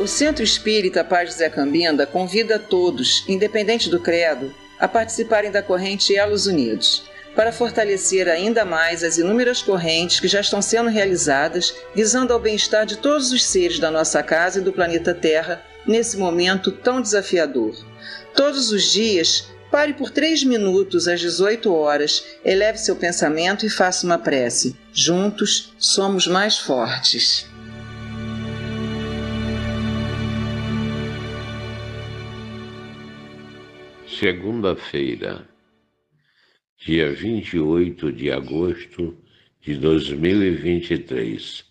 O Centro Espírita Pai José Cambinda convida a todos, independente do credo, a participarem da corrente Elos Unidos, para fortalecer ainda mais as inúmeras correntes que já estão sendo realizadas, visando ao bem-estar de todos os seres da nossa casa e do planeta Terra, nesse momento tão desafiador. Todos os dias, pare por 3 minutos às 18 horas, eleve seu pensamento e faça uma prece. Juntos, somos mais fortes. Segunda-feira, dia 28 de agosto de 2023.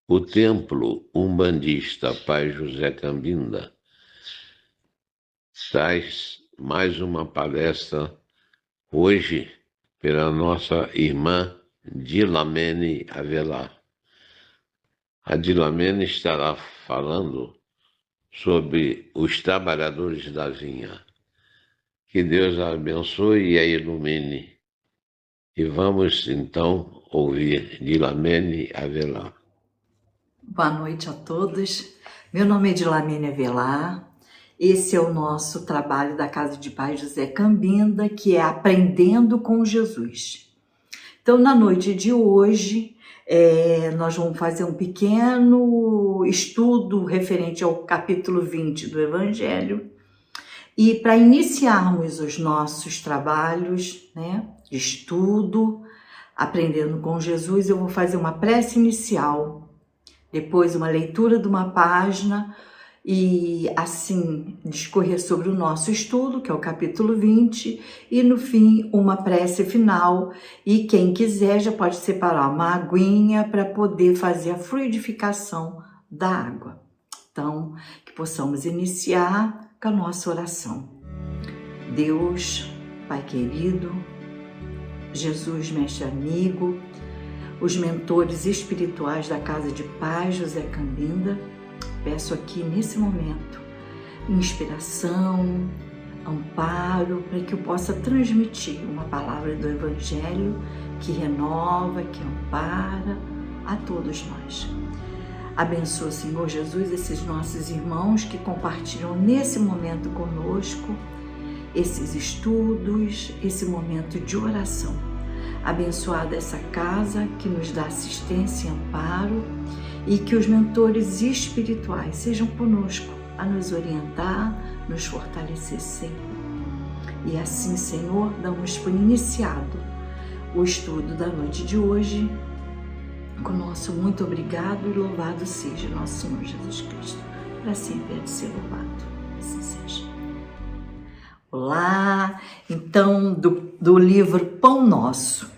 O Templo Umbandista Pai José Cambinda traz mais uma palestra hoje pela nossa irmã Dilamene Avelar. A Dilamene estará falando sobre os trabalhadores da vinha. Que Deus a abençoe e a ilumine. E vamos, então, ouvir Dilamene Avelar. Boa noite a todos. Meu nome é Dilamene Avelar. Esse é o nosso trabalho da Casa de Pai José Cambinda, que é Aprendendo com Jesus. Então, na noite de hoje, nós vamos fazer um pequeno estudo referente ao capítulo 20 do Evangelho. E para iniciarmos os nossos trabalhos, de estudo, Aprendendo com Jesus, eu vou fazer uma prece inicial, depois uma leitura de uma página e assim discorrer sobre o nosso estudo, que é o capítulo 20, e no fim uma prece final, e quem quiser já pode separar uma aguinha para poder fazer a fluidificação da água. Então, que possamos iniciar com a nossa oração. Deus, Pai querido, Jesus, mestre amigo, os mentores espirituais da Casa de Pai José Cambinda, peço aqui nesse momento inspiração, amparo, para que eu possa transmitir uma palavra do Evangelho que renova, que ampara a todos nós. Abençoa, Senhor Jesus, esses nossos irmãos que compartilham nesse momento conosco esses estudos, esse momento de oração. Abençoada essa casa que nos dá assistência e amparo, e que os mentores espirituais sejam conosco a nos orientar, nos fortalecer sempre. E assim, Senhor, damos por iniciado o estudo da noite de hoje, com nosso muito obrigado e louvado seja nosso Senhor Jesus Cristo, para sempre há de ser louvado. Assim seja. Olá, então, do livro Pão Nosso.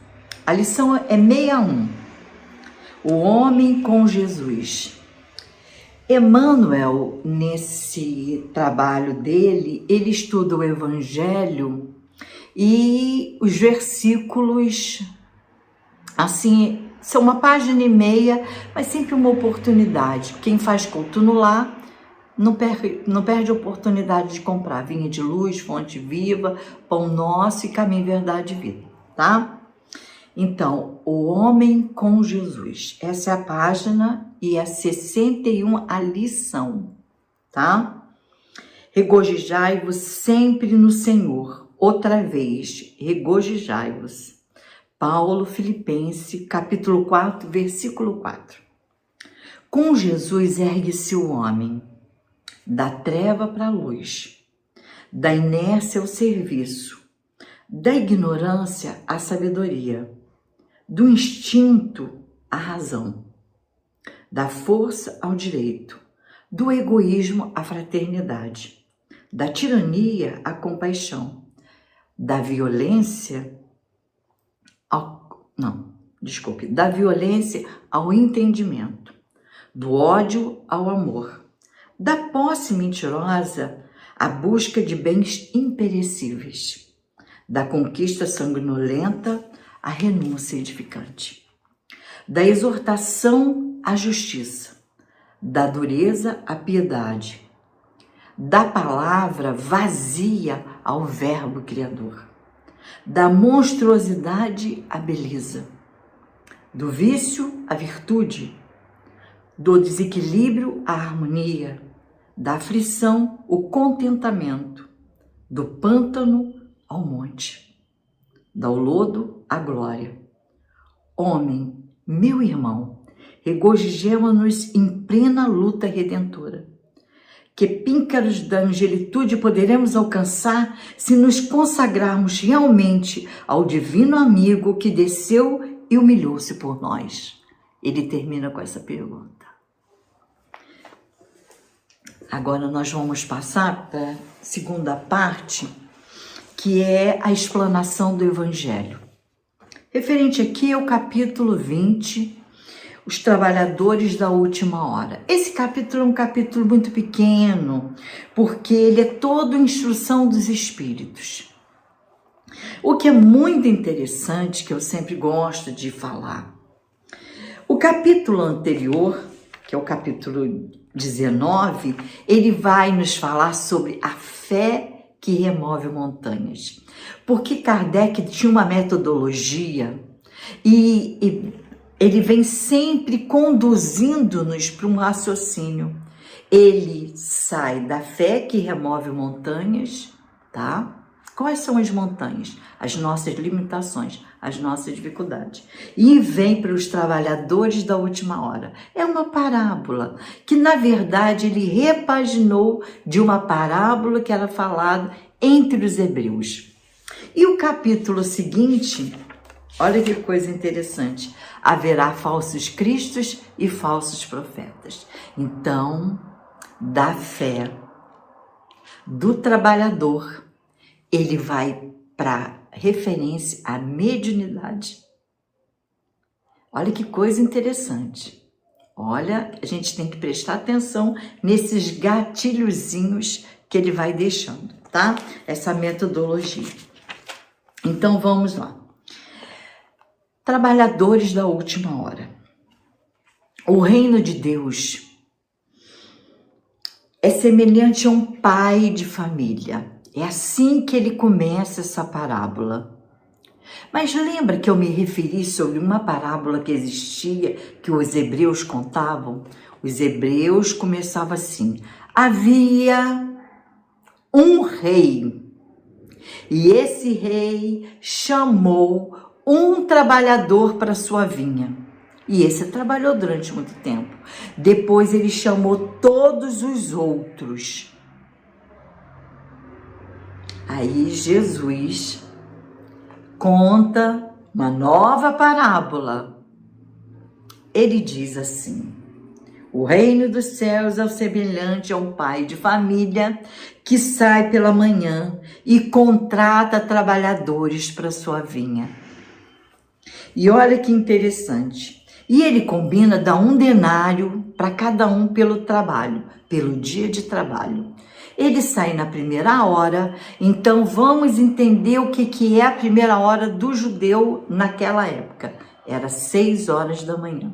A lição é 61. O Homem com Jesus. Emmanuel, nesse trabalho dele, ele estuda o Evangelho e os versículos, assim, são uma página e meia, mas sempre uma oportunidade. Quem faz culto no lar não perde a oportunidade de comprar Vinha de Luz, Fonte Viva, Pão Nosso e Caminho, Verdade e Vida, tá? Então, o Homem com Jesus. Essa é a página e é 61 a lição, tá? Regozijai-vos sempre no Senhor. Outra vez, regozijai-vos. Paulo, Filipenses, capítulo 4, versículo 4. Com Jesus ergue-se o homem, da treva para a luz, da inércia ao serviço, da ignorância à sabedoria, do instinto à razão, da força ao direito, do egoísmo à fraternidade, da tirania à compaixão, da violência da violência ao entendimento, do ódio ao amor, da posse mentirosa à busca de bens imperecíveis, da conquista sanguinolenta à renúncia edificante, da exortação à justiça, da dureza à piedade, da palavra vazia ao verbo criador, da monstruosidade à beleza, do vício à virtude, do desequilíbrio à harmonia, da aflição, o contentamento, do pântano ao monte, do lodo à glória. Homem, meu irmão, regozijemo-nos em plena luta redentora. Que píncaros da angelitude poderemos alcançar se nos consagrarmos realmente ao divino amigo que desceu e humilhou-se por nós? Ele termina com essa pergunta. Agora nós vamos passar para a segunda parte, que é a explanação do Evangelho. Referente aqui ao capítulo 20, os trabalhadores da última hora. Esse capítulo é um capítulo muito pequeno, porque ele é todo instrução dos Espíritos. O que é muito interessante, que eu sempre gosto de falar, o capítulo anterior, que é o capítulo 19, ele vai nos falar sobre a fé que remove montanhas. Porque Kardec tinha uma metodologia e ele vem sempre conduzindo-nos para um raciocínio. Ele sai da fé que remove montanhas, tá? Quais são as montanhas? As nossas limitações, as nossas dificuldades. E vem para os trabalhadores da última hora. É uma parábola que, na verdade, ele repaginou de uma parábola que era falada entre os hebreus. E o capítulo seguinte, olha que coisa interessante. Haverá falsos cristos e falsos profetas. Então, da fé do trabalhador, ele vai para referência à mediunidade. Olha que coisa interessante. Olha, a gente tem que prestar atenção nesses gatilhozinhos que ele vai deixando, tá? Essa metodologia. Então, vamos lá. Trabalhadores da última hora. O reino de Deus é semelhante a um pai de família. É assim que ele começa essa parábola. Mas lembra que eu me referi sobre uma parábola que existia, que os hebreus contavam? Os hebreus começavam assim: havia um rei, e esse rei chamou um trabalhador para sua vinha. E esse trabalhou durante muito tempo. Depois ele chamou todos os outros. Aí Jesus conta uma nova parábola. Ele diz assim: o reino dos céus é semelhante a um pai de família que sai pela manhã e contrata trabalhadores para sua vinha. E olha que interessante. E ele combina dar 1 denário para cada um pelo trabalho, pelo dia de trabalho. Ele sai na primeira hora, então vamos entender o que é a primeira hora do judeu naquela época. Era 6 horas da manhã,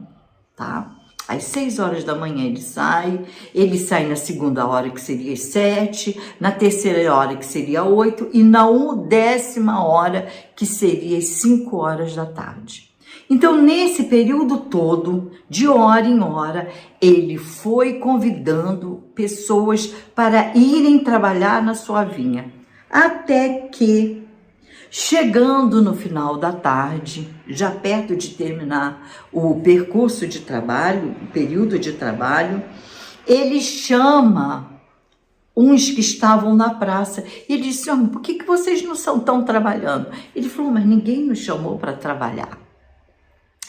tá? Às 6 horas da manhã ele sai na segunda hora, que seria às 7, na terceira hora, que seria 8, e na 10ª hora, que seria às 5 horas da tarde. Então, nesse período todo, de hora em hora, ele foi convidando pessoas para irem trabalhar na sua vinha. Até que, chegando no final da tarde, já perto de terminar o percurso de trabalho, o período de trabalho, ele chama uns que estavam na praça. E ele disse: por que vocês não estão trabalhando? Ele falou: mas ninguém nos chamou para trabalhar.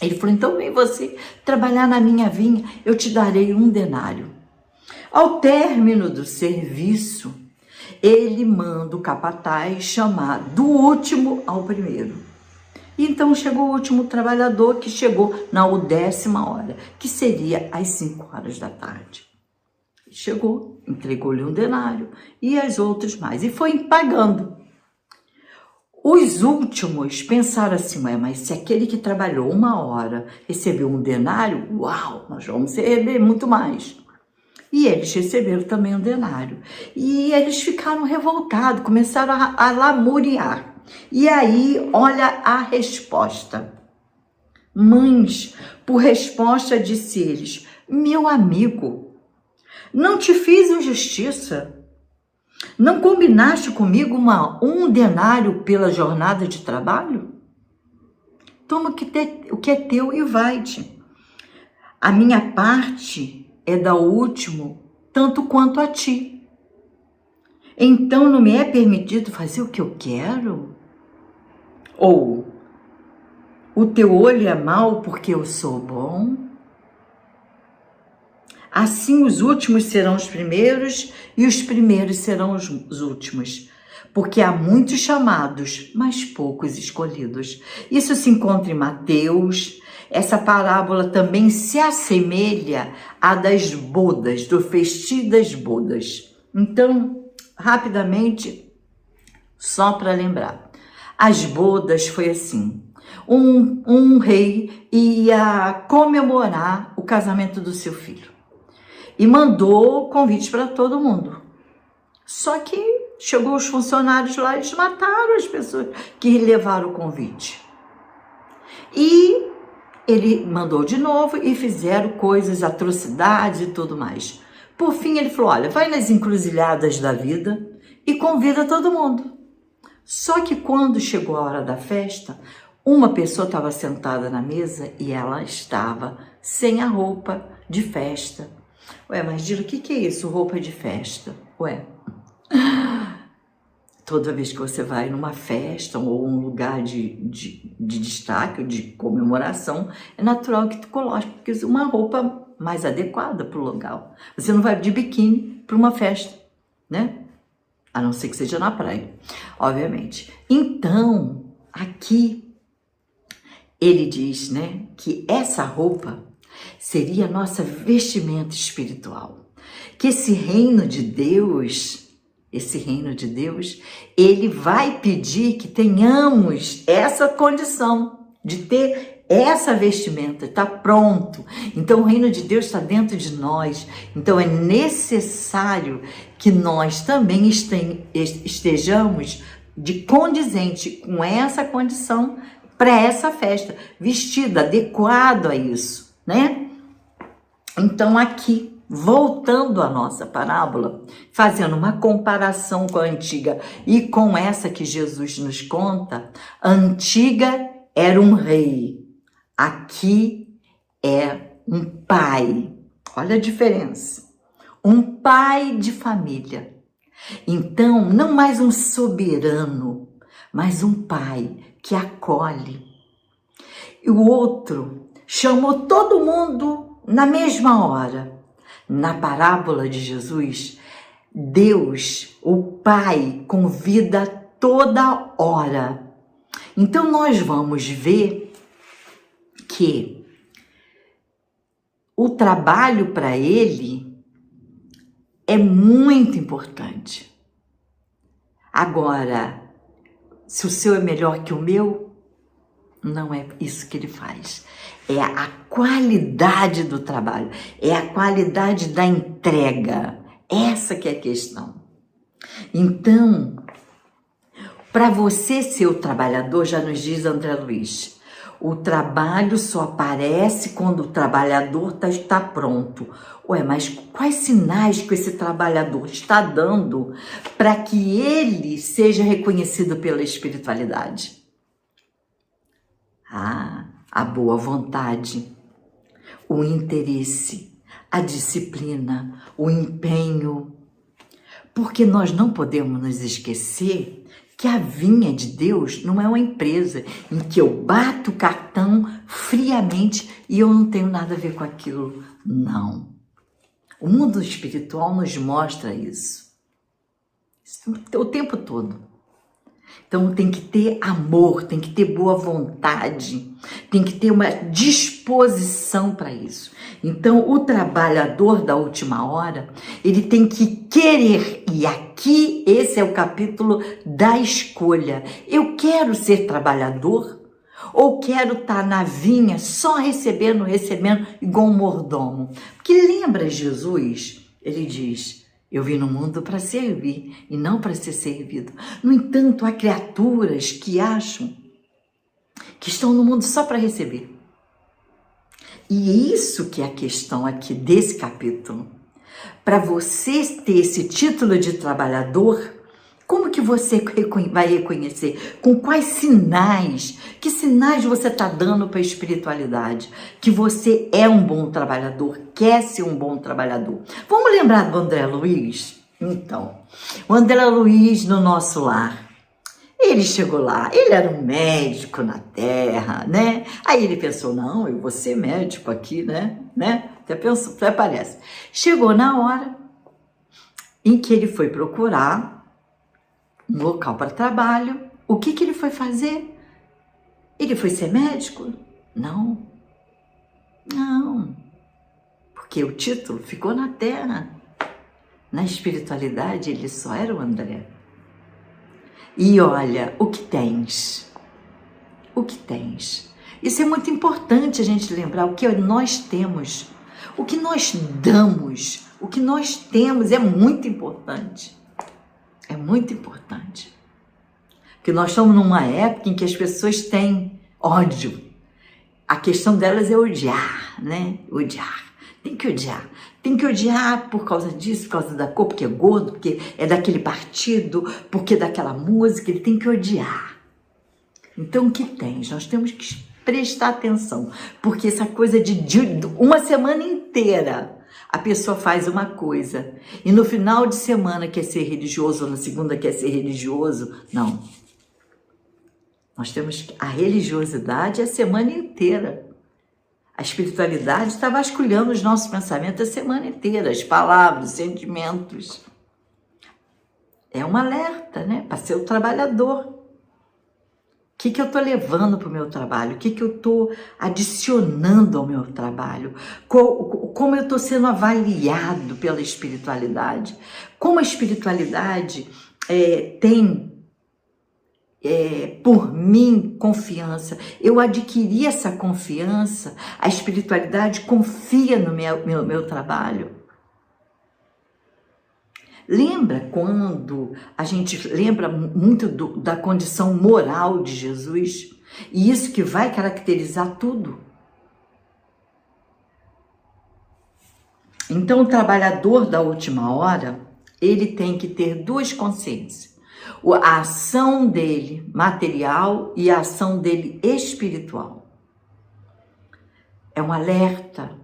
Ele falou: então vem você trabalhar na minha vinha, eu te darei 1 denário. Ao término do serviço, ele manda o capataz chamar do último ao primeiro. Então chegou o último trabalhador, que chegou na 10ª hora, que seria às 5 horas da tarde. Chegou, entregou-lhe 1 denário e as outras mais, e foi pagando. Os últimos pensaram assim: mas se aquele que trabalhou 1 hora recebeu 1 denário, uau, nós vamos receber muito mais. E eles receberam também 1 denário. E eles ficaram revoltados, começaram a lamuriar. E aí, olha a resposta. Mas, por resposta, disse eles: meu amigo, Não te fiz injustiça? Não combinaste comigo um denário pela jornada de trabalho? Toma o que é teu e vai-te. A minha parte é dar o último, tanto quanto a ti. Então não me é permitido fazer o que eu quero? Ou o teu olho é mau porque eu sou bom? Assim os últimos serão os primeiros e os primeiros serão os últimos. Porque há muitos chamados, mas poucos escolhidos. Isso se encontra em Mateus. Essa parábola também se assemelha à das bodas, do festim das bodas. Então, rapidamente, só para lembrar. As bodas foi assim. Um rei ia comemorar o casamento do seu filho. E mandou convite para todo mundo. Só que chegou os funcionários lá, eles mataram as pessoas que levaram o convite. E ele mandou de novo e fizeram coisas, atrocidades e tudo mais. Por fim, ele falou, olha, vai nas encruzilhadas da vida e convida todo mundo. Só que quando chegou a hora da festa, uma pessoa estava sentada na mesa e ela estava sem a roupa de festa. Ué, mas Dila, o que é isso, roupa de festa? Ué, toda vez que você vai numa festa ou um lugar de destaque ou de comemoração, é natural que tu coloque uma roupa mais adequada para o local. Você não vai de biquíni para uma festa, né? A não ser que seja na praia, obviamente. Então, aqui, ele diz, né, que essa roupa seria a nossa vestimenta espiritual. Que esse reino de Deus, ele vai pedir que tenhamos essa condição de ter essa vestimenta, está pronto. Então o reino de Deus está dentro de nós. Então é necessário que nós também estejamos de condizente com essa condição para essa festa, vestido, adequado a isso, né? Então aqui, voltando à nossa parábola, fazendo uma comparação com a antiga e com essa que Jesus nos conta, a antiga era um rei, aqui é um pai. Olha a diferença. Um pai de família. Então, não mais um soberano, mas um pai que acolhe. E o outro chamou todo mundo na mesma hora. Na parábola de Jesus, Deus, o Pai, convida toda hora. Então nós vamos ver que o trabalho para ele é muito importante. Agora, se o seu é melhor que o meu, não é isso que ele faz. É a qualidade do trabalho, é a qualidade da entrega. Essa que é a questão. Então, para você ser o trabalhador, já nos diz André Luiz, o trabalho só aparece quando o trabalhador está pronto. Ué, mas quais sinais que esse trabalhador está dando para que ele seja reconhecido pela espiritualidade? A boa vontade, o interesse, a disciplina, o empenho. Porque nós não podemos nos esquecer que a vinha de Deus não é uma empresa em que eu bato o cartão friamente e eu não tenho nada a ver com aquilo. Não. O mundo espiritual nos mostra isso o tempo todo. Então tem que ter amor, tem que ter boa vontade, tem que ter uma disposição para isso. Então o trabalhador da última hora, ele tem que querer, e aqui esse é o capítulo da escolha. Eu quero ser trabalhador ou quero estar na vinha só recebendo igual um mordomo? Porque lembra Jesus, ele diz, eu vim no mundo para servir e não para ser servido. No entanto, há criaturas que acham que estão no mundo só para receber. E isso que é a questão aqui desse capítulo. Para você ter esse título de trabalhador, como que você vai reconhecer? Com quais sinais? Que sinais você está dando para a espiritualidade? Que você é um bom trabalhador, quer ser um bom trabalhador. Vamos lembrar do André Luiz? Então, o André Luiz no nosso lar. Ele chegou lá, ele era um médico na terra, né? Aí ele pensou, não, eu vou ser médico aqui, né? Até pensou, até parece. Chegou na hora em que ele foi procurar um local para trabalho. O que ele foi fazer? Ele foi ser médico? Não. Porque o título ficou na terra. Na espiritualidade, ele só era o André. E olha, o que tens? O que tens? Isso é muito importante a gente lembrar o que nós temos. O que nós damos, o que nós temos é muito importante. É muito importante. Porque nós estamos numa época em que as pessoas têm ódio. A questão delas é odiar, né? Odiar. Tem que odiar. Tem que odiar por causa disso, por causa da cor, porque é gordo, porque é daquele partido, porque é daquela música. Ele tem que odiar. Então, o que tens? Nós temos que prestar atenção. Porque essa coisa de uma semana inteira a pessoa faz uma coisa e no final de semana quer ser religioso, ou na segunda quer ser religioso. Não. Nós temos a religiosidade a semana inteira. A espiritualidade está vasculhando os nossos pensamentos a semana inteira, as palavras, os sentimentos. É um alerta, né? Para ser o trabalhador. O que eu estou levando para o meu trabalho? O que eu estou adicionando ao meu trabalho? Como eu estou sendo avaliado pela espiritualidade? Como a espiritualidade tem, por mim, confiança? Eu adquiri essa confiança, a espiritualidade confia no meu trabalho. Lembra quando a gente lembra muito da condição moral de Jesus? E isso que vai caracterizar tudo. Então, o trabalhador da última hora, ele tem que ter duas consciências. A ação dele material e a ação dele espiritual. É um alerta.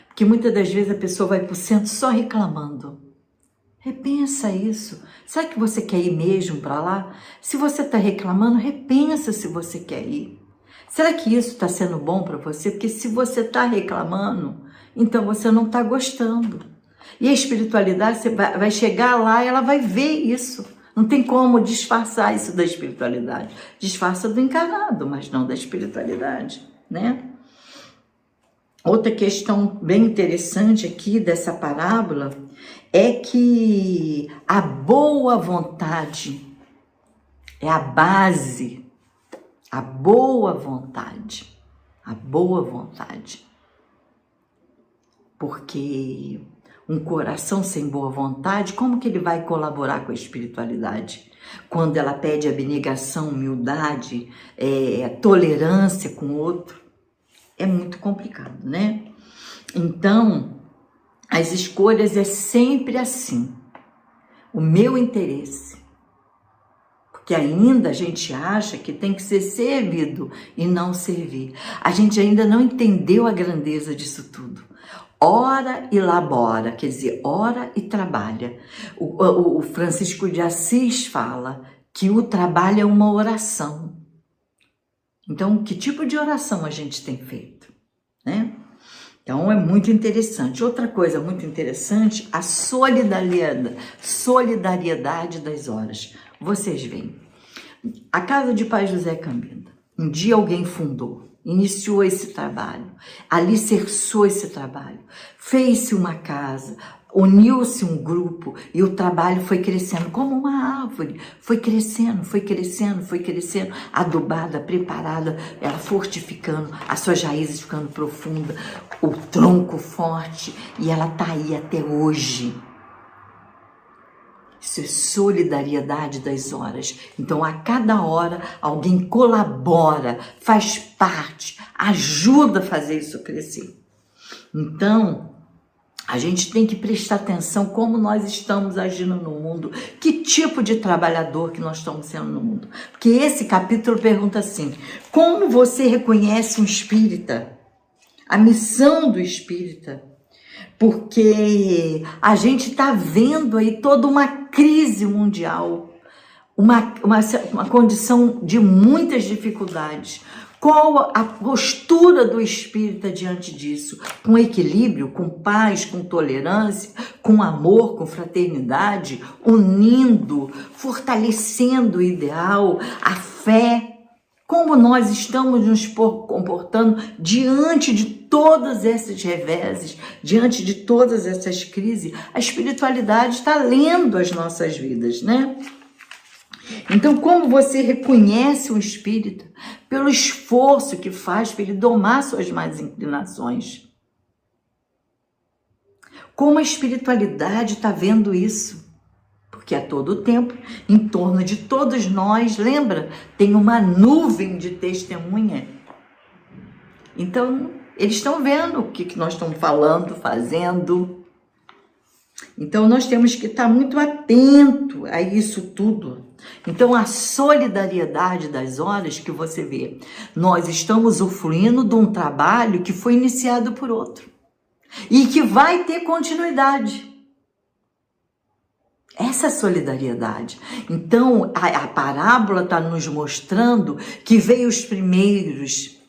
Porque muitas das vezes a pessoa vai para o centro só reclamando. Repensa isso. Será que você quer ir mesmo para lá? Se você está reclamando, repensa se você quer ir. Será que isso está sendo bom para você? Porque se você está reclamando, então você não está gostando. E a espiritualidade, você vai chegar lá e ela vai ver isso. Não tem como disfarçar isso da espiritualidade. Disfarça do encarnado, mas não da espiritualidade, né? Outra questão bem interessante aqui dessa parábola é que a boa vontade é a base, a boa vontade, porque um coração sem boa vontade, como que ele vai colaborar com a espiritualidade? Quando ela pede abnegação, humildade, tolerância com o outro, é muito complicado, né? Então, as escolhas é sempre assim, o meu interesse, porque ainda a gente acha que tem que ser servido e não servir. A gente ainda não entendeu a grandeza disso tudo. Ora e labora, quer dizer, ora e trabalha. O Francisco de Assis fala que o trabalho é uma oração. Então, que tipo de oração a gente tem feito, né? Então, é muito interessante. Outra coisa muito interessante, a solidariedade das horas. Vocês veem, a Casa de Pai José Cambinda, um dia alguém fundou, iniciou esse trabalho, alicerçou esse trabalho, fez-se uma casa, uniu-se um grupo e o trabalho foi crescendo como uma árvore, foi crescendo, adubada, preparada, ela fortificando, as suas raízes ficando profundas, o tronco forte, e ela está aí até hoje. Isso é solidariedade das horas. Então, a cada hora, alguém colabora, faz parte, ajuda a fazer isso crescer. Então, A gente tem que prestar atenção como nós estamos agindo no mundo, que tipo de trabalhador que nós estamos sendo no mundo. Porque esse capítulo pergunta assim: como você reconhece um espírita? A missão do espírita. Porque a gente está vendo aí toda uma crise mundial, uma condição de muitas dificuldades. Qual a postura do espírita diante disso? Com equilíbrio, com paz, com tolerância, com amor, com fraternidade, unindo, fortalecendo o ideal, a fé. Como nós estamos nos comportando diante de todos esses reveses, diante de todas essas crises? A espiritualidade está lendo as nossas vidas, né? Então, como você reconhece o espírito? Pelo esforço que faz para ele domar suas más inclinações. Como a espiritualidade está vendo isso? Porque a todo tempo, em torno de todos nós, lembra? Tem uma nuvem de testemunha. Então, eles estão vendo o que nós estamos falando, fazendo. Então, nós temos que estar muito atento a isso tudo. Então, a solidariedade das horas que você vê, nós estamos usufruindo de um trabalho que foi iniciado por outro e que vai ter continuidade. Essa solidariedade. Então, a parábola está nos mostrando que veio os primeiros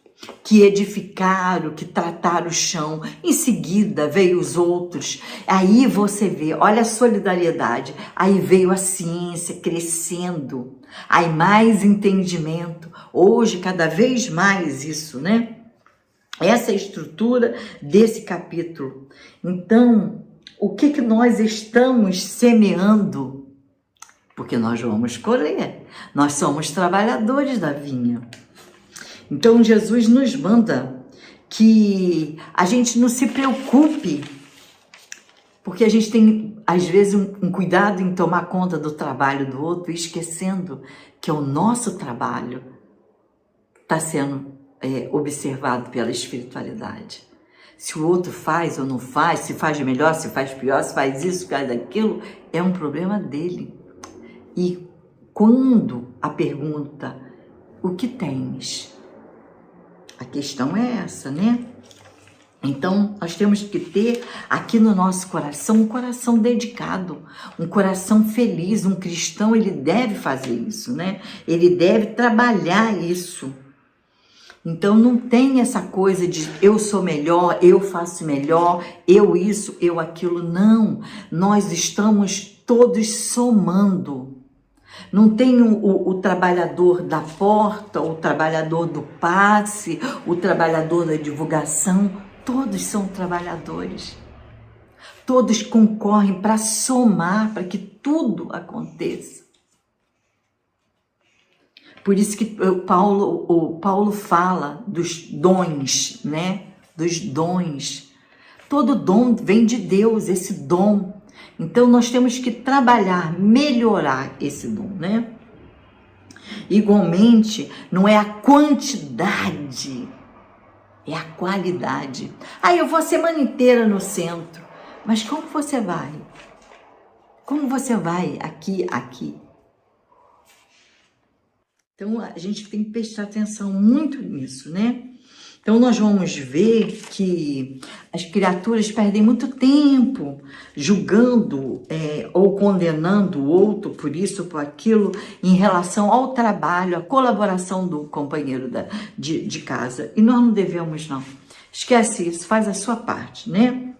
que edificaram, que trataram o chão. Em seguida, veio os outros. Aí você vê, olha a solidariedade. Aí veio a ciência crescendo. Aí mais entendimento. Hoje, cada vez mais isso, né? Essa é a estrutura desse capítulo. Então, o que nós estamos semeando? Porque nós vamos colher. Nós somos trabalhadores da vinha. Então, Jesus nos manda que a gente não se preocupe, porque a gente tem, às vezes, um cuidado em tomar conta do trabalho do outro, esquecendo que o nosso trabalho está sendo observado pela espiritualidade. Se o outro faz ou não faz, se faz melhor, se faz pior, se faz isso, se faz aquilo, é um problema dele. E quando a pergunta, o que tens? A questão é essa, né? Então, nós temos que ter aqui no nosso coração um coração dedicado, um coração feliz. Um cristão, ele deve fazer isso, né? Ele deve trabalhar isso. Então, não tem essa coisa de eu sou melhor, eu faço melhor, eu isso, eu aquilo. Não, nós estamos todos somando. Não tem o trabalhador da porta, o trabalhador do passe, o trabalhador da divulgação. Todos são trabalhadores. Todos concorrem para somar, para que tudo aconteça. Por isso que o Paulo fala dos dons, né? Dos dons. Todo dom vem de Deus, esse dom. Então, nós temos que trabalhar, melhorar esse dom, né? Igualmente, não é a quantidade, é a qualidade. Eu vou a semana inteira no centro. Mas como você vai? Como você vai aqui? Então, a gente tem que prestar atenção muito nisso, né? Então, nós vamos ver que as criaturas perdem muito tempo julgando ou condenando o outro por isso, por aquilo, em relação ao trabalho, à colaboração do companheiro de casa. E nós não devemos, não. Esquece isso, faz a sua parte, né?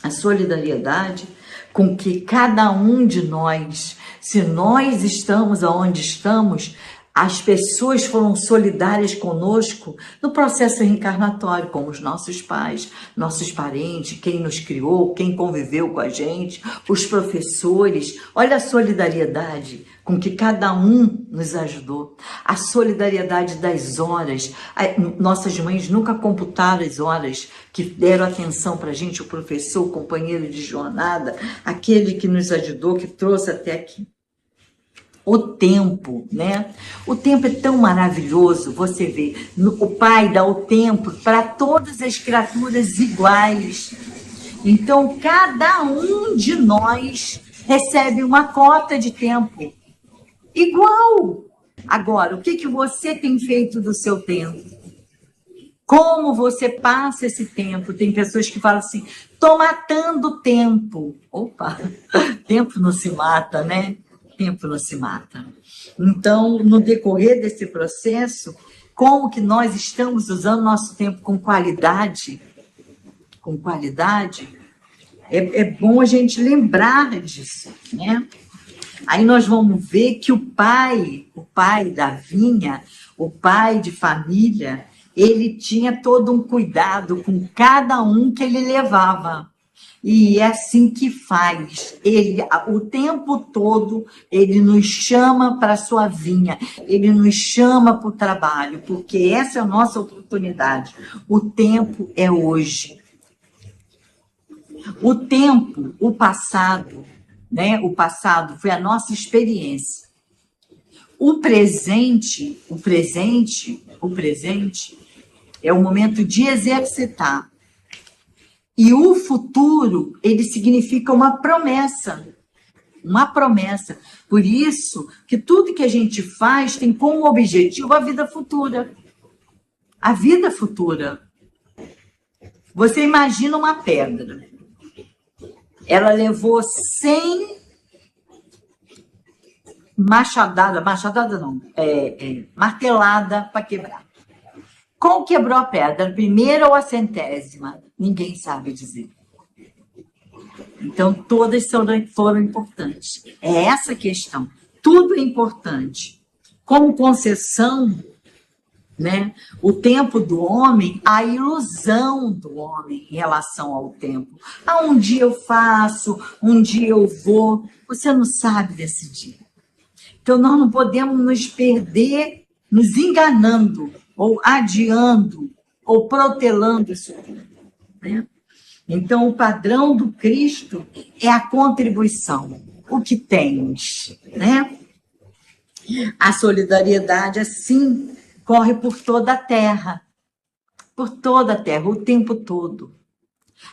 A solidariedade com que cada um de nós, se nós estamos aonde estamos, as pessoas foram solidárias conosco no processo reencarnatório, como os nossos pais, nossos parentes, quem nos criou, quem conviveu com a gente, os professores. Olha a solidariedade com que cada um nos ajudou. A solidariedade das horas. Nossas mães nunca computaram as horas que deram atenção para a gente, o professor, o companheiro de jornada, aquele que nos ajudou, que trouxe até aqui. O tempo, né? O tempo é tão maravilhoso, você vê. O Pai dá o tempo para todas as criaturas iguais. Então, cada um de nós recebe uma cota de tempo igual. Agora, o que você tem feito do seu tempo? Como você passa esse tempo? Tem pessoas que falam assim, estou matando tempo. Opa, tempo não se mata, né? Tempo não se mata. Então, no decorrer desse processo, como que nós estamos usando nosso tempo com qualidade? Com qualidade, é bom a gente lembrar disso, né? Aí nós vamos ver que o pai da vinha, o pai de família, ele tinha todo um cuidado com cada um que ele levava. E é assim que faz. Ele, o tempo todo, ele nos chama para a sua vinha, ele nos chama para o trabalho, porque essa é a nossa oportunidade. O tempo é hoje. O tempo, o passado, né? O passado foi a nossa experiência. O presente é o momento de exercitar. E o futuro, ele significa uma promessa. Uma promessa. Por isso que tudo que a gente faz tem como objetivo a vida futura. A vida futura. Você imagina uma pedra. Ela levou 100 martelada para quebrar. Qual quebrou a pedra? A primeira ou a 100ª? Ninguém sabe dizer. Então, todas foram importantes. É essa a questão. Tudo é importante. Como concessão, né? O tempo do homem, a ilusão do homem em relação ao tempo. Um dia eu faço, um dia eu vou. Você não sabe decidir. Então, nós não podemos nos perder, nos enganando, ou adiando, ou protelando isso tudo, né? Então, o padrão do Cristo é a contribuição. O que tens, né? A solidariedade, assim, corre por toda a terra, o tempo todo.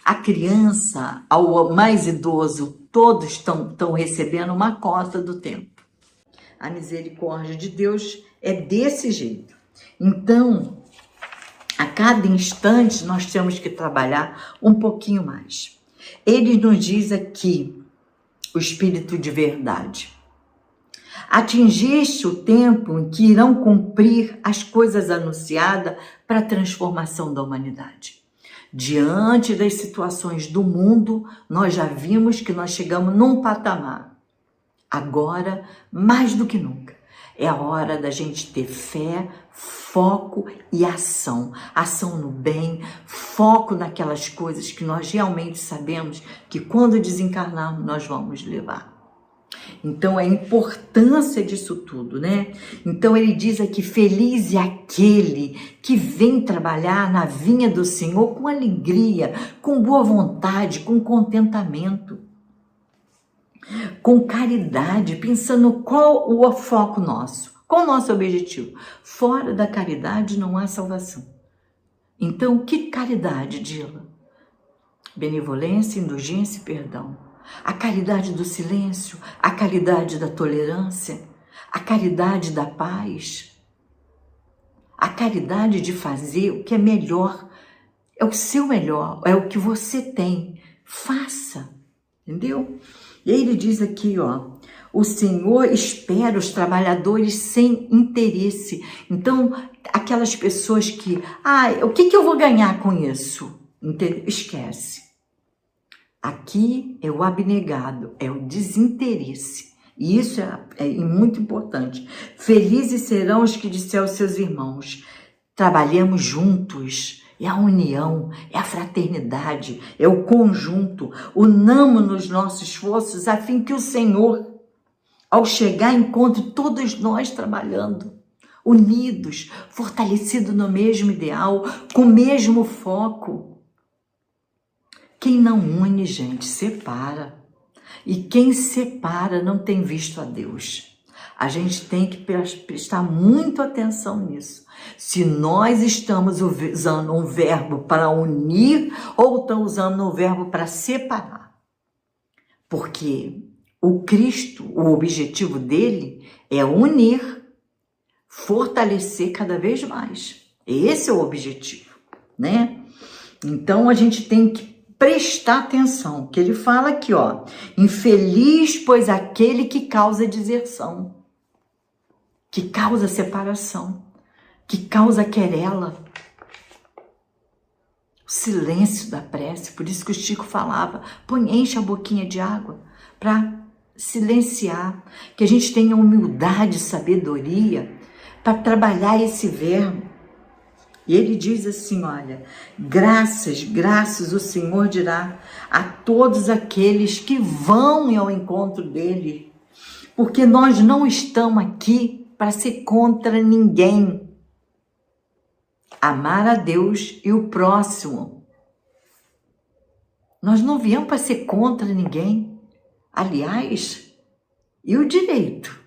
A criança, ao mais idoso, todos estão recebendo uma cota do tempo. A misericórdia de Deus é desse jeito. Então, a cada instante, nós temos que trabalhar um pouquinho mais. Ele nos diz aqui, o Espírito de verdade. Atingiste o tempo em que irão cumprir as coisas anunciadas para a transformação da humanidade. Diante das situações do mundo, nós já vimos que nós chegamos num patamar. Agora, mais do que nunca, é a hora da gente ter fé, foco e ação. Ação no bem, foco naquelas coisas que nós realmente sabemos que quando desencarnarmos nós vamos levar. Então, a importância disso tudo, né? Então, ele diz aqui, feliz é aquele que vem trabalhar na vinha do Senhor com alegria, com boa vontade, com contentamento, com caridade, pensando qual o foco nosso, qual o nosso objetivo. Fora da caridade não há salvação. Então, que caridade, Dila? Benevolência, indulgência e perdão. A caridade do silêncio, a caridade da tolerância, a caridade da paz, a caridade de fazer o que é melhor, é o seu melhor, é o que você tem. Faça, entendeu? E aí ele diz aqui, ó, o Senhor espera os trabalhadores sem interesse. Então, aquelas pessoas que, o que eu vou ganhar com isso? Esquece. Aqui é o abnegado, é o desinteresse. E isso é muito importante. Felizes serão os que disseram aos seus irmãos, trabalhemos juntos. É a união, é a fraternidade, é o conjunto. Unamos nos nossos esforços a fim que o Senhor, ao chegar, encontre todos nós trabalhando, unidos, fortalecidos no mesmo ideal, com o mesmo foco. Quem não une, gente, separa. E quem separa não tem visto a Deus. A gente tem que prestar muito atenção nisso. Se nós estamos usando um verbo para unir ou estamos usando um verbo para separar. Porque o Cristo, o objetivo dele é unir, fortalecer cada vez mais. Esse é o objetivo, né? Então a gente tem que prestar atenção, que ele fala aqui, ó, infeliz, pois aquele que causa deserção, que causa separação, que causa querela, o silêncio da prece. Por isso que o Chico falava, enche a boquinha de água para silenciar, que a gente tenha humildade, sabedoria para trabalhar esse verbo. E ele diz assim, olha, graças o Senhor dirá a todos aqueles que vão ao encontro dele, porque nós não estamos aqui para ser contra ninguém. Amar a Deus e o próximo. Nós não viemos para ser contra ninguém. Aliás, e o direito?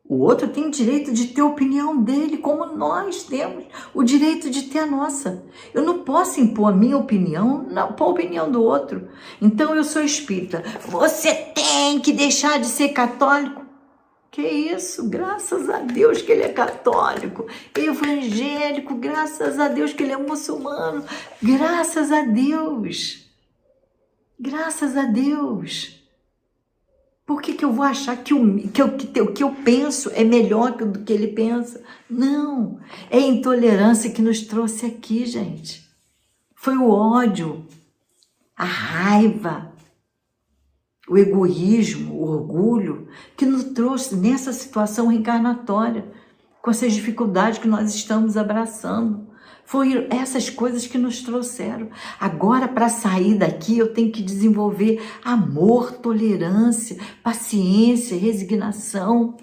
O outro tem o direito de ter a opinião dele, como nós temos o direito de ter a nossa. Eu não posso impor a minha opinião, não pôr a opinião do outro. Então eu sou espírita. Você tem que deixar de ser católico. Que isso? Graças a Deus que ele é católico. Evangélico, graças a Deus que ele é muçulmano. Graças a Deus. Graças a Deus. Por que eu vou achar que o que eu penso é melhor do que ele pensa? Não, é a intolerância que nos trouxe aqui, gente. Foi o ódio, a raiva, o egoísmo, o orgulho que nos trouxe nessa situação reencarnatória, com essas dificuldades que nós estamos abraçando. Foi essas coisas que nos trouxeram. Agora, para sair daqui, eu tenho que desenvolver amor, tolerância, paciência, resignação,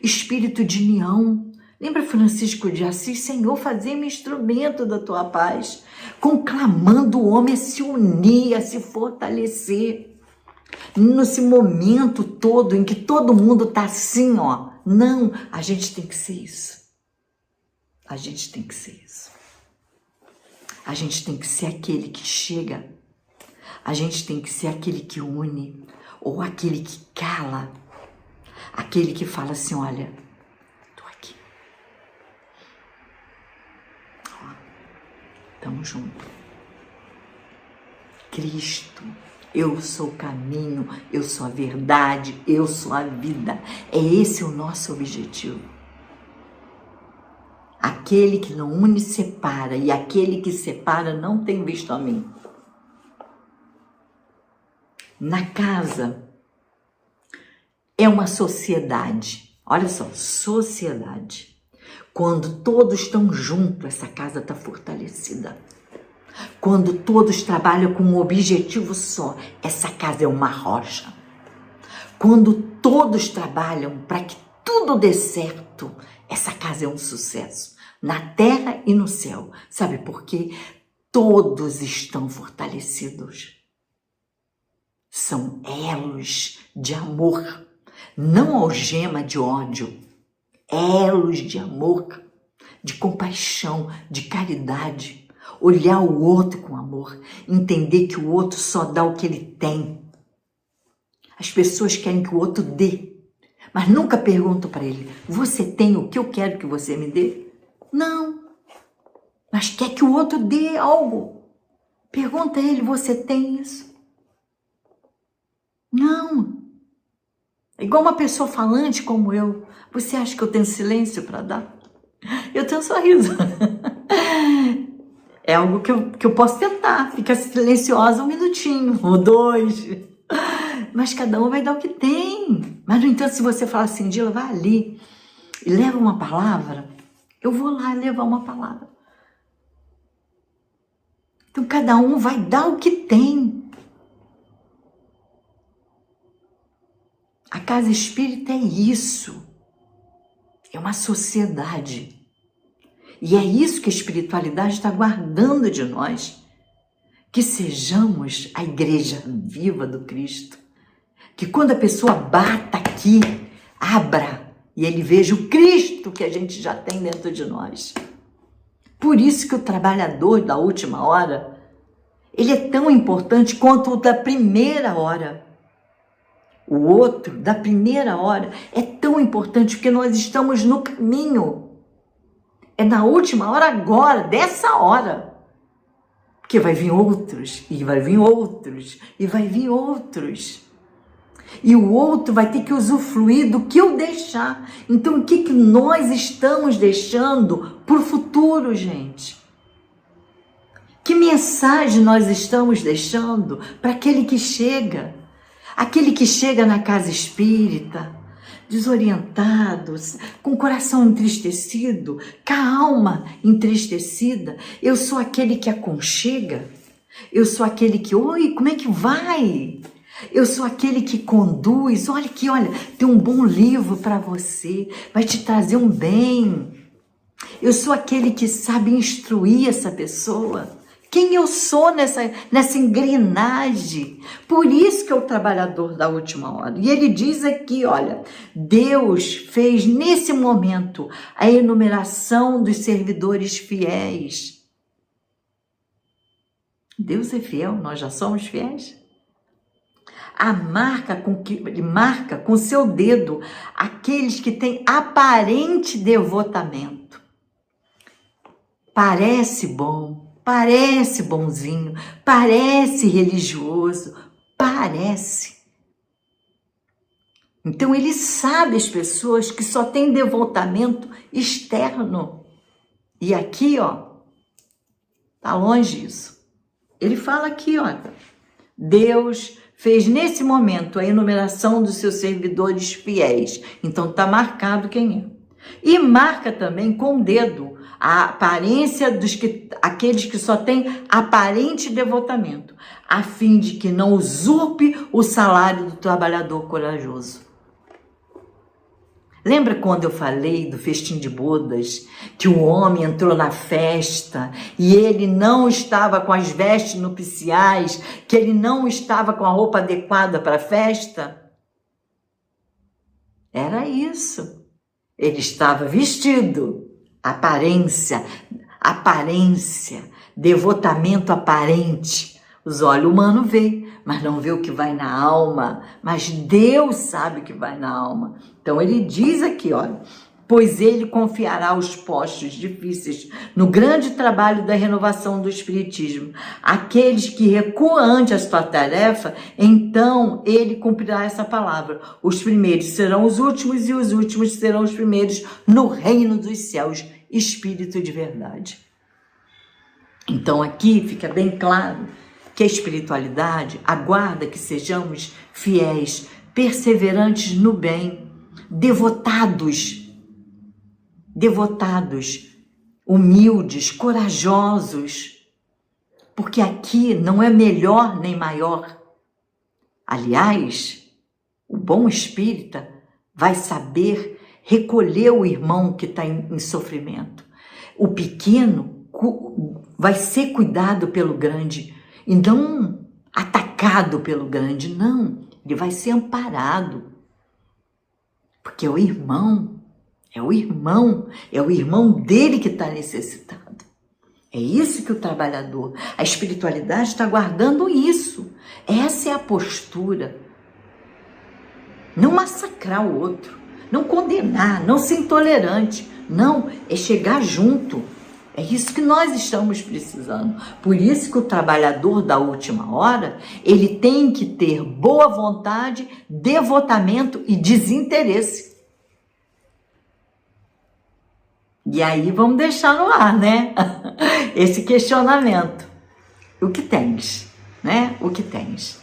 espírito de união. Lembra Francisco de Assis? Senhor, fazei-me instrumento da tua paz, conclamando o homem a se unir, a se fortalecer. Nesse momento todo em que todo mundo está assim, ó. Não, a gente tem que ser isso. A gente tem que ser isso. A gente tem que ser aquele que chega, a gente tem que ser aquele que une, ou aquele que cala, aquele que fala assim, olha, tô aqui, ó, tamo junto. Cristo, eu sou o caminho, eu sou a verdade, eu sou a vida. É esse o nosso objetivo. Aquele que não une, separa, e aquele que separa não tem visto a mim. Na casa é uma sociedade. Olha só, sociedade. Quando todos estão juntos, essa casa está fortalecida. Quando todos trabalham com um objetivo só, essa casa é uma rocha. Quando todos trabalham para que tudo dê certo, essa casa é um sucesso, na terra e no céu. Sabe por quê? Todos estão fortalecidos. São elos de amor, não algema de ódio. Elos de amor, de compaixão, de caridade. Olhar o outro com amor, entender que o outro só dá o que ele tem. As pessoas querem que o outro dê, mas nunca perguntam para ele, você tem o que eu quero que você me dê? Não, mas quer que o outro dê algo. Pergunta a ele, você tem isso? Não. É igual uma pessoa falante como eu. Você acha que eu tenho silêncio para dar? Eu tenho sorriso. É algo que eu posso tentar. Fica silenciosa um minutinho, ou dois. Mas cada um vai dar o que tem. Mas, no entanto, se você falar assim, Dila, vai ali e leva uma palavra, eu vou lá levar uma palavra. Então, cada um vai dar o que tem. A casa espírita é isso. É uma sociedade. E é isso que a espiritualidade está guardando de nós. Que sejamos a igreja viva do Cristo. Que quando a pessoa bata aqui, abra e ele veja o Cristo que a gente já tem dentro de nós. Por isso que o trabalhador da última hora, ele é tão importante quanto o da primeira hora. O outro, da primeira hora, é tão importante porque nós estamos no caminho. É na última hora agora, dessa hora. Porque vai vir outros, e vai vir outros, e vai vir outros. E o outro vai ter que usufruir do que eu deixar. Então, o que nós estamos deixando para o futuro, gente? Que mensagem nós estamos deixando para aquele que chega? Aquele que chega na casa espírita, desorientado, com o coração entristecido, com a alma entristecida. Eu sou aquele que aconchega. Eu sou aquele que, oi, como é que vai? Eu sou aquele que conduz. Olha, tem um bom livro para você, vai te trazer um bem. Eu sou aquele que sabe instruir essa pessoa. Quem eu sou nessa engrenagem? Por isso que é o trabalhador da última hora. E ele diz aqui, olha, Deus fez nesse momento a enumeração dos servidores fiéis. Deus é fiel, nós já somos fiéis. Ele marca com seu dedo aqueles que têm aparente devotamento. Parece bom, parece bonzinho, parece religioso, parece. Então ele sabe as pessoas que só têm devotamento externo. E aqui, tá longe isso. Ele fala aqui, Deus fez nesse momento a enumeração dos seus servidores fiéis. Então está marcado quem é. E marca também com o dedo a aparência aqueles que só têm aparente devotamento, a fim de que não usurpe o salário do trabalhador corajoso. Lembra quando eu falei do festim de bodas, que o homem entrou na festa e ele não estava com as vestes nupciais, que ele não estava com a roupa adequada para a festa? Era isso. Ele estava vestido, aparência, devotamento aparente. Os olhos humanos veem, mas não vê o que vai na alma. Mas Deus sabe o que vai na alma. Então ele diz aqui, pois ele confiará os postos difíceis no grande trabalho da renovação do espiritismo. Aqueles que recuam ante a sua tarefa, então ele cumprirá essa palavra. Os primeiros serão os últimos e os últimos serão os primeiros no reino dos céus. Espírito de verdade. Então aqui fica bem claro que a espiritualidade aguarda que sejamos fiéis, perseverantes no bem, devotados, humildes, corajosos, porque aqui não é melhor nem maior. Aliás, o bom espírita vai saber recolher o irmão que está em sofrimento. O pequeno vai ser cuidado pelo grande e não atacado pelo grande, não. Ele vai ser amparado, porque é o irmão dele que está necessitado. É isso que o trabalhador, a espiritualidade está guardando isso. Essa é a postura. Não massacrar o outro, não condenar, não ser intolerante. Não, é chegar junto. É isso que nós estamos precisando. Por isso que o trabalhador da última hora, ele tem que ter boa vontade, devotamento e desinteresse. E aí vamos deixar no ar, né? Esse questionamento. O que tens, né? O que tens.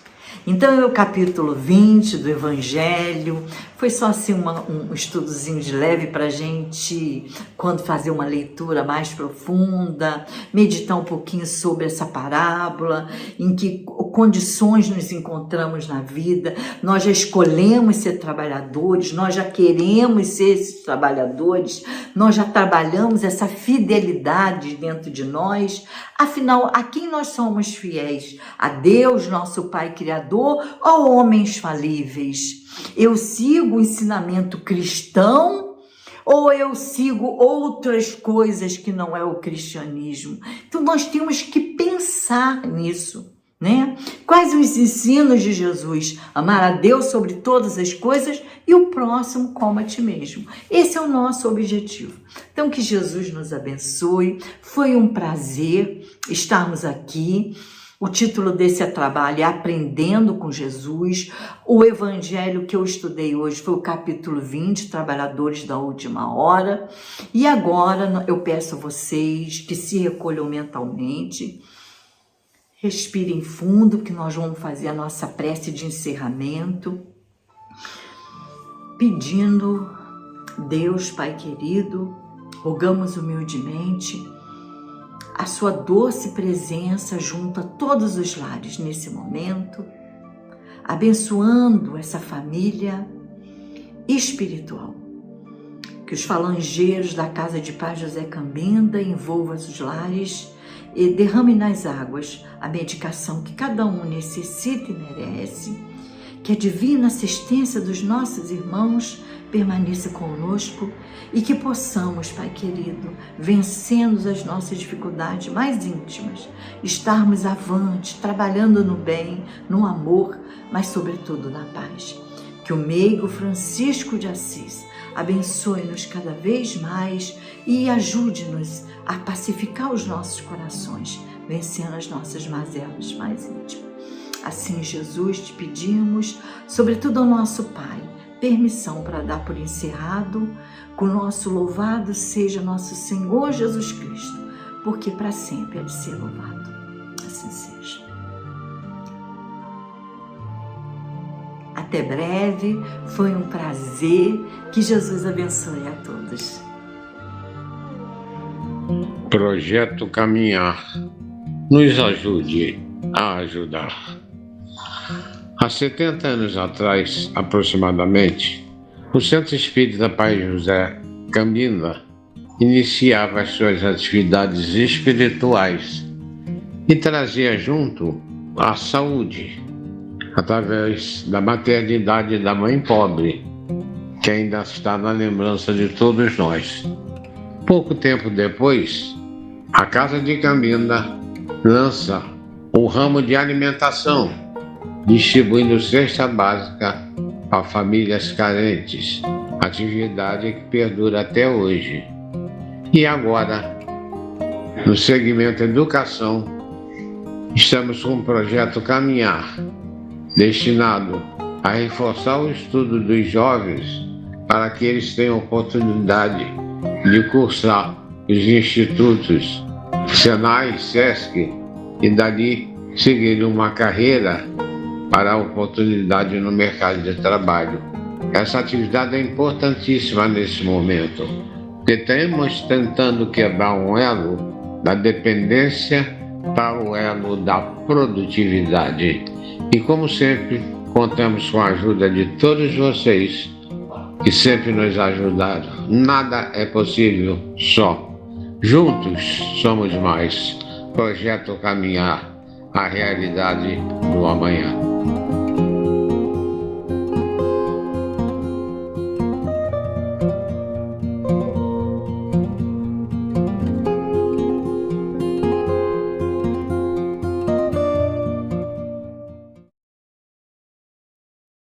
Então, o capítulo 20 do Evangelho foi só assim um estudozinho de leve para a gente, quando fazer uma leitura mais profunda, meditar um pouquinho sobre essa parábola, em que condições nos encontramos na vida, nós já escolhemos ser trabalhadores, nós já queremos ser esses trabalhadores, nós já trabalhamos essa fidelidade dentro de nós. Afinal, a quem nós somos fiéis? A Deus, nosso Pai Criador, ou homens falíveis? Eu sigo o ensinamento cristão ou eu sigo outras coisas que não é o cristianismo? Então nós temos que pensar nisso, né? Quais os ensinos de Jesus? Amar a Deus sobre todas as coisas e o próximo como a ti mesmo. Esse é o nosso objetivo. Então que Jesus nos abençoe. Foi um prazer estarmos aqui. O título desse trabalho é Aprendendo com Jesus. O evangelho que eu estudei hoje foi o capítulo 20, Trabalhadores da Última Hora. E agora eu peço a vocês que se recolham mentalmente, respirem fundo, que nós vamos fazer a nossa prece de encerramento, pedindo, Deus Pai querido, rogamos humildemente a sua doce presença junto a todos os lares nesse momento, abençoando essa família espiritual. Que os falangeiros da Casa de Paz José Cambinda envolvam os lares e derramem nas águas a medicação que cada um necessita e merece. Que a divina assistência dos nossos irmãos permaneça conosco e que possamos, Pai querido, vencendo as nossas dificuldades mais íntimas, estarmos avante, trabalhando no bem, no amor, mas sobretudo na paz. Que o meigo Francisco de Assis abençoe-nos cada vez mais e ajude-nos a pacificar os nossos corações, vencendo as nossas mazelas mais íntimas. Assim, Jesus, te pedimos, sobretudo ao nosso Pai, permissão para dar por encerrado, que o nosso louvado seja nosso Senhor Jesus Cristo, porque para sempre é de ser louvado. Assim seja. Até breve, foi um prazer, que Jesus abençoe a todos. Projeto Caminhar nos ajude a ajudar. Há 70 anos atrás, aproximadamente, o Centro Espírita Pai José Cambinda iniciava as suas atividades espirituais e trazia junto a saúde, através da maternidade da mãe pobre, que ainda está na lembrança de todos nós. Pouco tempo depois, a Casa de Cambinda lança o ramo de alimentação, distribuindo cesta básica a famílias carentes, atividade que perdura até hoje. E agora, no segmento educação, estamos com o projeto Caminhar, destinado a reforçar o estudo dos jovens para que eles tenham oportunidade de cursar os institutos Senai, Sesc e dali seguir uma carreira para a oportunidade no mercado de trabalho. Essa atividade é importantíssima nesse momento, porque estamos tentando quebrar um elo da dependência para o elo da produtividade. E como sempre, contamos com a ajuda de todos vocês que sempre nos ajudaram. Nada é possível só. Juntos somos mais. Projeto Caminhar, a realidade do amanhã.